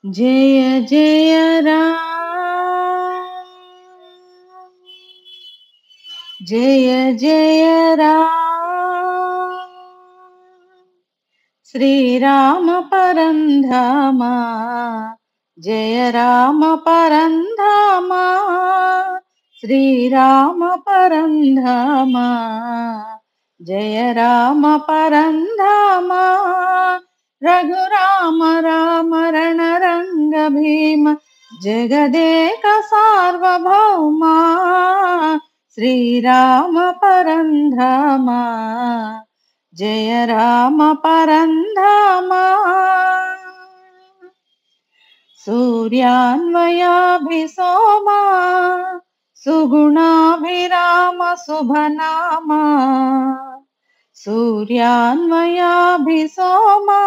जय जय राम, जय जय राम, श्रीराम परंधामा, जय राम परंधामा, श्रीराम परंधामा, जय राम परंधामा, रघुराम राम रणरंग भीम जगदेक सार्वभौमा, श्रीराम परंधामा, जय राम परंधामा, सूर्यान्वयाभिसोमा सुगुणाभिराम शुभनामा, सूर्यान्वयाभिसोमा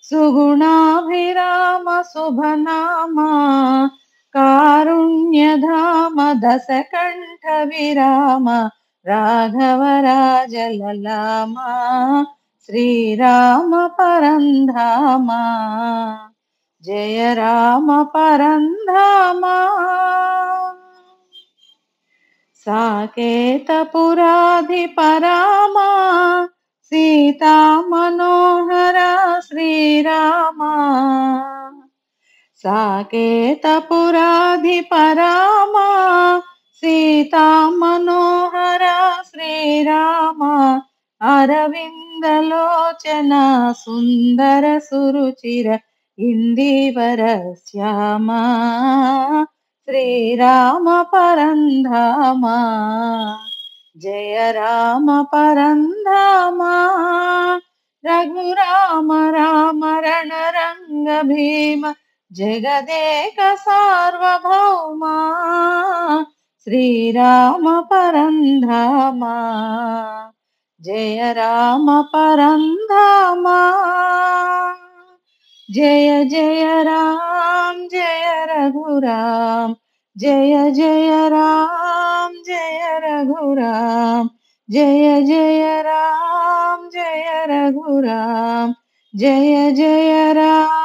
सुगुणाभिराम शुभनामा, कारुण्यधाम दशकण्ठ विराम राघव राजललामा, श्रीराम परंधामा, जय राम परंधामा, साकेतपुराधिपरामा सीता मनोहरा श्रीरामा, साकेतपुराधिपरामा सीता मनोहरा श्रीरामा, अरविन्दलोचना सुन्दर सुरुचिर इंदिवर श्यामा, श्रीराम परंधामा, जय राम परंधामा, रघुराम राम रणरंग भीम जगदेक सार्वभौमा, श्रीराम परंधामा, जय राम परंधामा, जय जय राम जय रघुराम, जय जय राम जय रघुराम, जय जय राम जय रघुराम, जय जय राम।